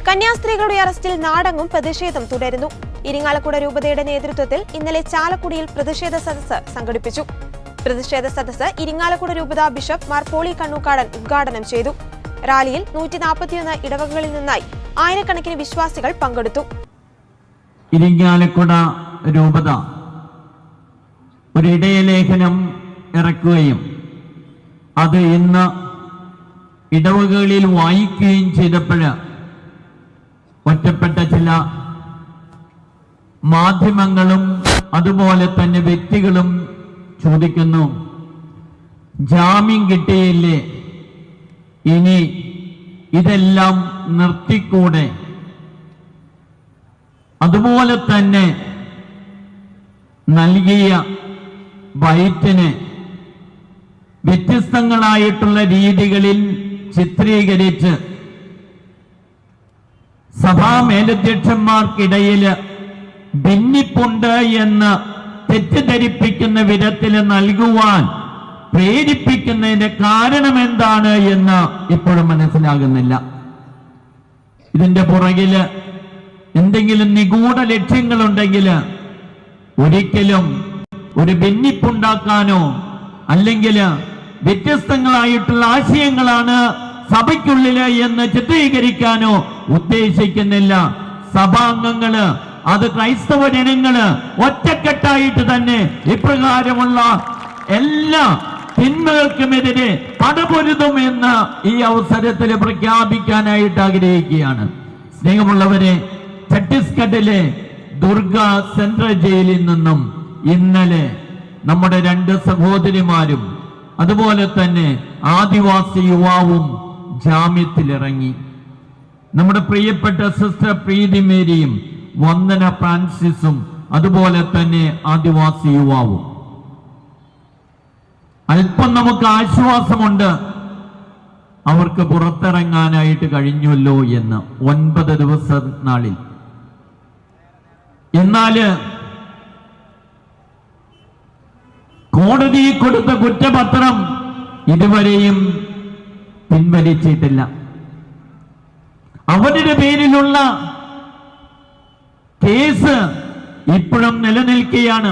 കന്യാസ്ത്രീകളുടെ അറസ്റ്റിൽ നാടെങ്ങും പ്രതിഷേധം തുടരുന്നു. ഇരിങ്ങാലക്കുട രൂപതയുടെ നേതൃത്വത്തിൽ ഇന്നലെ ചാലക്കുടിയിൽ പ്രതിഷേധ സദസ്സ് സംഘടിപ്പിച്ചു. പ്രതിഷേധ സദസ്സ് ഇരിങ്ങാലക്കുട രൂപത ബിഷപ്പ് മാർ പോളി കണ്ണൂക്കാടൻ ഉദ്ഘാടനം ചെയ്തു. റാലിയിൽ 141 ഇടവകകളിൽ നിന്നായി ആയിരക്കണക്കിന് വിശ്വാസികൾ പങ്കെടുത്തു. ഇരിങ്ങാലക്കുട രൂപത ഒരു ഇടയലേഖനം ഇറക്കുകയും അത് ഇന്ന് ഇടവകകളിൽ വായിക്കുകയും ചെയ്തപ്പോൾ ഒറ്റപ്പെട്ട ചില മാധ്യമങ്ങളും അതുപോലെ തന്നെ വ്യക്തികളും ചോദിക്കുന്നു, ജാമ്യം കിട്ടിയില്ലേ, ഇനി ഇതെല്ലാം നിർത്തിക്കൂടെ? അതുപോലെ തന്നെ നൽകിയ ബൈറ്റിന് വ്യത്യസ്തങ്ങളായിട്ടുള്ള രീതികളിൽ ചിത്രീകരിച്ച് സഭാ മേലധ്യക്ഷന്മാർക്കിടയിൽ ഭിന്നിപ്പുണ്ട് എന്ന് തെറ്റിദ്ധരിപ്പിക്കുന്ന വിധത്തിൽ നൽകുവാൻ പ്രേരിപ്പിക്കുന്നതിന്റെ കാരണം എന്താണ് എന്ന് ഇപ്പോഴും മനസ്സിലാകുന്നില്ല. ഇതിന്റെ പുറകില് എന്തെങ്കിലും നിഗൂഢ ലക്ഷ്യങ്ങളുണ്ടെങ്കിൽ ഒരിക്കലും ഒരു ഭിന്നിപ്പുണ്ടാക്കാനോ അല്ലെങ്കിൽ വ്യത്യസ്തങ്ങളായിട്ടുള്ള ആശയങ്ങളാണ് സഭയ്ക്കുള്ളില് എന്ന് ചിത്രീകരിക്കാനോ ഉദ്ദേശിക്കുന്നില്ല. സഭാംഗങ്ങള്, അത് ക്രൈസ്തവ ജനങ്ങള് ഒറ്റക്കെട്ടായിട്ട് തന്നെ ഇപ്രകാരമുള്ള എല്ലാ തിന്മകൾക്കുമെതിരെ പടപൊരുതുമെന്ന് ഈ അവസരത്തിൽ പ്രഖ്യാപിക്കാനായിട്ട് ആഗ്രഹിക്കുകയാണ്. സ്നേഹമുള്ളവരെ, ഛത്തീസ്ഗഡിലെ ദുർഗ സെൻട്രൽ ജയിലിൽ നിന്നും ഇന്നലെ നമ്മുടെ 2 സഹോദരിമാരും അതുപോലെ തന്നെ ആദിവാസി യുവാവും ജാമ്യത്തിലിറങ്ങി. നമ്മുടെ പ്രിയപ്പെട്ട സിസ്റ്റർ പ്രീതി മേരിയും വന്ദന ഫ്രാൻസിസും അതുപോലെ തന്നെ ആദിവാസി യുവാവും. അല്പം നമുക്ക് ആശ്വാസമുണ്ട്, അവർക്ക് പുറത്തിറങ്ങാനായിട്ട് കഴിഞ്ഞല്ലോ എന്ന് 9 ദിവസം നാളിൽ. എന്നാല് കോടതി കൊടുത്ത കുറ്റപത്രം ഇതുവരെയും പിൻവലിച്ചിട്ടില്ല. അവരുടെ പേരിലുള്ള കേസ് ഇപ്പോഴും നിലനിൽക്കുകയാണ്.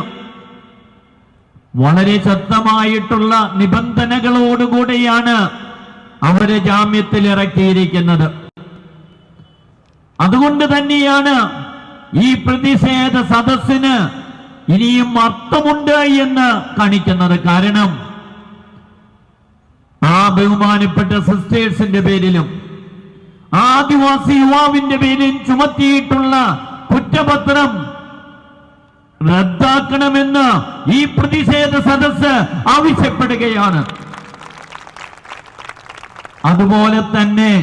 വളരെ ശക്തമായിട്ടുള്ള നിബന്ധനകളോടുകൂടിയാണ് അവരെ ജാമ്യത്തിൽ ഇറക്കിയിരിക്കുന്നത്. അതുകൊണ്ട് തന്നെയാണ് ഈ പ്രതിഷേധ സദസ്സിന് ഇനിയും അർത്ഥമുണ്ട് എന്ന് കാണിക്കുന്നത്. കാരണം ആ ബഹുമാനപ്പെട്ട സിസ്റ്റേഴ്സിന്റെ പേരിലും ആദിവാസി യുവാവിന്റെ പേരിൽ ചുമത്തിയിട്ടുള്ള കുറ്റപത്രം റദ്ദാക്കണമെന്ന് ഈ പ്രതിഷേധ സദസ്സ് ആവശ്യപ്പെടുകയാണ്. അതുപോലെ തന്നെ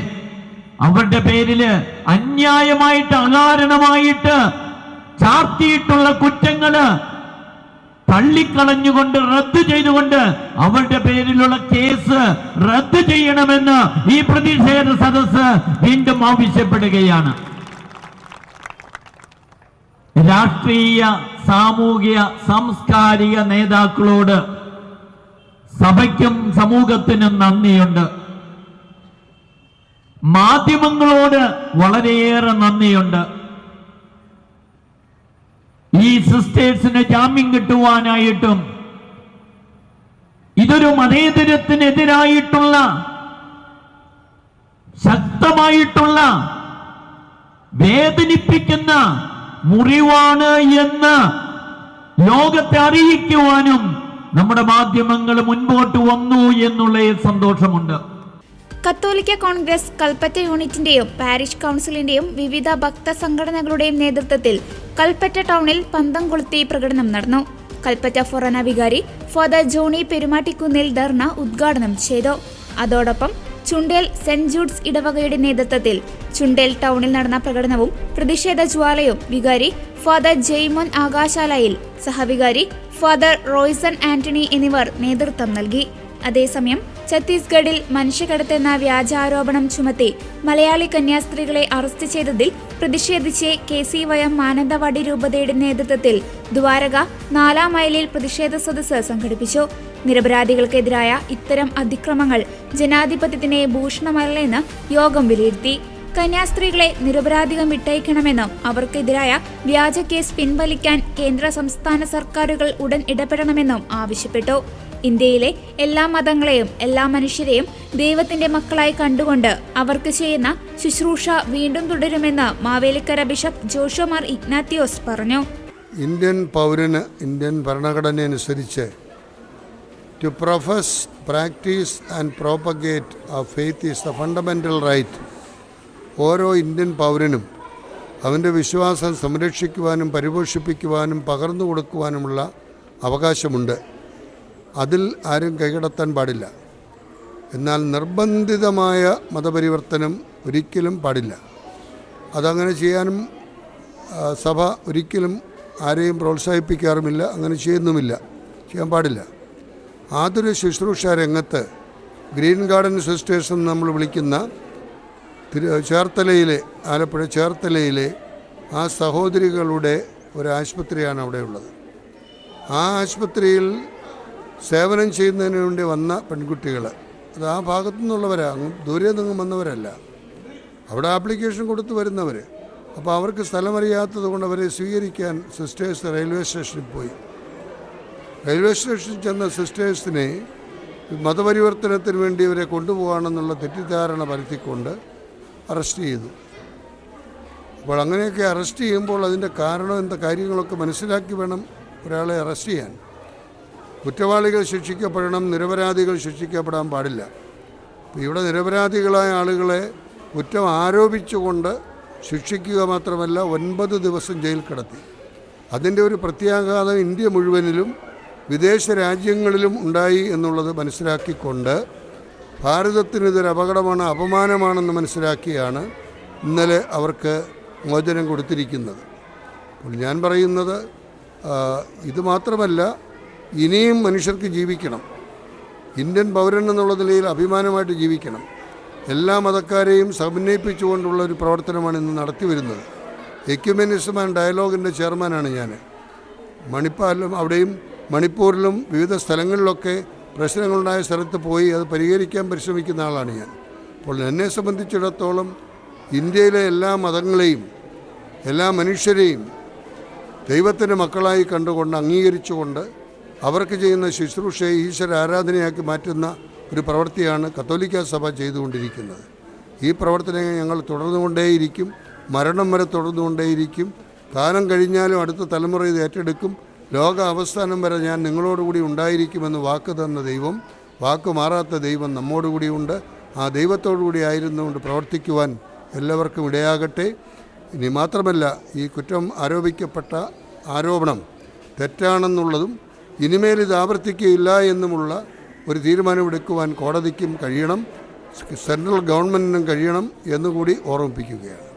അവരുടെ പേരില് അന്യായമായിട്ട് അകാരണമായിട്ട് ചാർത്തിയിട്ടുള്ള കുറ്റങ്ങള് തള്ളിക്കളഞ്ഞുകൊണ്ട് റദ്ദു ചെയ്തുകൊണ്ട് അവരുടെ പേരിലുള്ള കേസ് റദ്ദു ചെയ്യണമെന്ന് ഈ പ്രതിഷേധ സദസ്സ് വീണ്ടും ആവശ്യപ്പെടുകയാണ്. രാഷ്ട്രീയ, സാമൂഹിക, സാംസ്കാരിക നേതാക്കളോട് സഭയ്ക്കും സമൂഹത്തിനും നന്ദിയുണ്ട്. മാധ്യമങ്ങളോട് വളരെയേറെ നന്ദിയുണ്ട്. ഈ സിസ്റ്റേഴ്സിന് ജാമ്യം കിട്ടുവാനായിട്ടും ഇതൊരു മതേതരത്തിനെതിരായിട്ടുള്ള ശക്തമായിട്ടുള്ള വേദനിപ്പിക്കുന്ന മുറിവാണ് എന്ന് ലോകത്തെ അറിയിക്കുവാനും നമ്മുടെ മാധ്യമങ്ങൾ മുൻപോട്ട് വന്നു എന്നുള്ള സന്തോഷമുണ്ട്. കത്തോലിക്ക കോൺഗ്രസ് കൽപ്പറ്റ യൂണിറ്റിന്റെയും പാരിഷ് കൗൺസിലിന്റെയും വിവിധ ഭക്ത സംഘടനകളുടെയും നേതൃത്വത്തിൽ കൽപ്പറ്റ ടൗണിൽ പന്തം കൊളുത്തി പ്രകടനം നടന്നു. കൽപ്പറ്റ ഫൊറോന വികാരി ഫാദർ ജോണി പെരുമാട്ടിക്കുന്നിൽ ധർണ ഉദ്ഘാടനം ചെയ്തു. അതോടൊപ്പം ചുണ്ടേൽ സെന്റ് ജൂഡ്സ് ഇടവകയുടെ നേതൃത്വത്തിൽ ചുണ്ടേൽ ടൗണിൽ നടന്ന പ്രകടനവും പ്രതിഷേധ ജ്വാലയും വികാരി ഫാദർ ജെയ്മോൻ ആകാശാലയിൽ, സഹവികാരി ഫാദർ റോയ്സൺ ആന്റണി എന്നിവർ നേതൃത്വം നൽകി. അതേസമയം ഛത്തീസ്ഗഡിൽ മനുഷ്യക്കടത്തെന്ന വ്യാജാരോപണം ചുമത്തി മലയാളി കന്യാസ്ത്രീകളെ അറസ്റ്റ് ചെയ്തതിൽ പ്രതിഷേധിച്ച് KCYM മാനന്തവാടി രൂപതയുടെ നേതൃത്വത്തിൽ ദ്വാരക 4-ാം മൈലിൽ പ്രതിഷേധ സദസ്സ് സംഘടിപ്പിച്ചു. നിരപരാധികൾക്കെതിരായ ഇത്തരം അതിക്രമങ്ങൾ ജനാധിപത്യത്തിന് ഭൂഷണമല്ലെന്ന് യോഗം വിലയിരുത്തി. കന്യാസ്ത്രീകളെ നിരപരാധികം വിട്ടയക്കണമെന്നും അവർക്കെതിരായ വ്യാജ കേസ് പിൻവലിക്കാൻ കേന്ദ്ര സംസ്ഥാന സർക്കാരുകൾ ഉടൻ ഇടപെടണമെന്നും ആവശ്യപ്പെട്ടു. ഇന്ത്യയിലെ എല്ലാ മതങ്ങളെയും എല്ലാ മനുഷ്യരെയും ദൈവത്തിന്റെ മക്കളായി കണ്ടുകൊണ്ട് അവർക്ക് ചെയ്യുന്ന ശുശ്രൂഷ വീണ്ടും തുടരുമെന്ന് മാവേലിക്കര ബിഷപ്പ് ജോഷോ മാർ ഇഗ്നാത്തിയോസ് പറഞ്ഞു. ഇന്ത്യൻ പൗരന് ഇന്ത്യൻ ഭരണഘടനയനുസരിച്ച് to profess, practice and propagate a faith is the fundamental right. ഓരോ ഇന്ത്യൻ പൗരനും അവൻ്റെ വിശ്വാസം സംരക്ഷിക്കുവാനും പരിപോഷിപ്പിക്കുവാനും പകർന്നു കൊടുക്കുവാനുമുള്ള അവകാശമുണ്ട്. അതിൽ ആരും കൈകടത്താൻ പാടില്ല. എന്നാൽ നിർബന്ധിതമായ മതപരിവർത്തനം ഒരിക്കലും പാടില്ല. അതങ്ങനെ ചെയ്യാനും സഭ ഒരിക്കലും ആരെയും പ്രോത്സാഹിപ്പിക്കാറുമില്ല, അങ്ങനെ ചെയ്യുന്നുമില്ല, ചെയ്യാൻ പാടില്ല. ആതുര ശുശ്രൂഷ രംഗത്ത് ഗ്രീൻ ഗാർഡൻ സിസ്റ്റേഴ്സ് എന്ന് നമ്മൾ വിളിക്കുന്ന ചേർത്തലയിലെ, ആലപ്പുഴ ചേർത്തലയിലെ ആ സഹോദരികളുടെ ഒരു ആശുപത്രിയാണ് അവിടെയുള്ളത്. ആ ആശുപത്രിയിൽ സേവനം ചെയ്യുന്നതിന് വേണ്ടി വന്ന പെൺകുട്ടികൾ, അത് ആ ഭാഗത്തു നിന്നുള്ളവരാണ്, ദൂരെ നിന്നും വന്നവരല്ല, അവിടെ ആപ്ലിക്കേഷൻ കൊടുത്ത് വരുന്നവർ. അപ്പോൾ അവർക്ക് സ്ഥലമറിയാത്തത് കൊണ്ട് അവരെ സ്വീകരിക്കാൻ സിസ്റ്റേഴ്സ് റെയിൽവേ സ്റ്റേഷനിൽ പോയി. റെയിൽവേ സ്റ്റേഷനിൽ ചെന്ന സിസ്റ്റേഴ്സിനെ മതപരിവർത്തനത്തിന് വേണ്ടി ഇവരെ കൊണ്ടുപോകാണെന്നുള്ള തെറ്റിദ്ധാരണ പരത്തിക്കൊണ്ട് അറസ്റ്റ് ചെയ്തു. അപ്പോൾ അങ്ങനെയൊക്കെ അറസ്റ്റ് ചെയ്യുമ്പോൾ അതിൻ്റെ കാരണം എന്താ കാര്യങ്ങളൊക്കെ മനസ്സിലാക്കി വേണം ഒരാളെ അറസ്റ്റ് ചെയ്യാൻ. കുറ്റവാളികൾ ശിക്ഷിക്കപ്പെടണം, നിരപരാധികൾ ശിക്ഷിക്കപ്പെടാൻ പാടില്ല. ഇവിടെ നിരപരാധികളായ ആളുകളെ കുറ്റം ആരോപിച്ചുകൊണ്ട് ശിക്ഷിക്കുക മാത്രമല്ല 9 ദിവസം ജയിൽ കിടത്തി. അതിൻ്റെ ഒരു പ്രത്യാഘാതം ഇന്ത്യ മുഴുവനിലും വിദേശ രാജ്യങ്ങളിലും ഉണ്ടായി എന്നുള്ളത് മനസ്സിലാക്കിക്കൊണ്ട് ഭാരതത്തിന് ഇതൊരു അപകടമാണ്, അപമാനമാണെന്ന് മനസ്സിലാക്കിയാണ് ഇന്നലെ അവർക്ക് മോചനം കൊടുത്തിരിക്കുന്നത്. അപ്പോൾ ഞാൻ പറയുന്നത് ഇത് മാത്രമല്ല, ഇനിയും മനുഷ്യർക്ക് ജീവിക്കണം. ഇന്ത്യൻ പൗരൻ എന്നുള്ള നിലയിൽ അഭിമാനമായിട്ട് ജീവിക്കണം. എല്ലാ മതക്കാരെയും സമന്വയിപ്പിച്ചുകൊണ്ടുള്ള ഒരു പ്രവർത്തനമാണ് ഇന്ന് നടത്തി വരുന്നത്. എക്യുമെനിസം ആൻഡ് ഡയലോഗിൻ്റെ ചെയർമാനാണ് ഞാൻ. അവിടെയും മണിപ്പൂരിലും വിവിധ സ്ഥലങ്ങളിലൊക്കെ പ്രശ്നങ്ങളുണ്ടായ സ്ഥലത്ത് പോയി അത് പരിഹരിക്കാൻ പരിശ്രമിക്കുന്ന ആളാണ് ഞാൻ. അപ്പോൾ എന്നെ സംബന്ധിച്ചിടത്തോളം ഇന്ത്യയിലെ എല്ലാ മതങ്ങളെയും എല്ലാ മനുഷ്യരെയും ദൈവത്തിൻ്റെ മക്കളായി കണ്ടുകൊണ്ട് അംഗീകരിച്ചുകൊണ്ട് അവർക്ക് ചെയ്യുന്ന ശുശ്രൂഷയെ ഈശ്വര ആരാധനയാക്കി മാറ്റുന്ന ഒരു പ്രവൃത്തിയാണ് കത്തോലിക്ക സഭ ചെയ്തുകൊണ്ടിരിക്കുന്നത്. ഈ പ്രവർത്തനങ്ങൾ ഞങ്ങൾ തുടർന്നുകൊണ്ടേയിരിക്കും, മരണം വരെ തുടർന്നുകൊണ്ടേയിരിക്കും. കാലം കഴിഞ്ഞാലും അടുത്ത തലമുറ ഇത് ഏറ്റെടുക്കും. ലോക അവസാനം വരെ ഞാൻ നിങ്ങളോടുകൂടി ഉണ്ടായിരിക്കുമെന്ന് വാക്ക് തന്ന ദൈവം, വാക്ക് മാറാത്ത ദൈവം നമ്മോടുകൂടിയുണ്ട്. ആ ദൈവത്തോടുകൂടി ആയിരുന്നുകൊണ്ട് പ്രവർത്തിക്കുവാൻ എല്ലാവർക്കും ഇടയാകട്ടെ. ഇനി മാത്രമല്ല, ഈ കുറ്റം ആരോപിക്കപ്പെട്ട ആരോപണം തെറ്റാണെന്നുള്ളതും ഇനിമേൽ ഇത് ആവർത്തിക്കുകയില്ല എന്നുമുള്ള ഒരു തീരുമാനമെടുക്കുവാൻ കോടതിക്കും കഴിയണം, സെൻട്രൽ ഗവൺമെൻറ്റിനും കഴിയണം എന്നുകൂടി ഓർമ്മിപ്പിക്കുകയാണ്.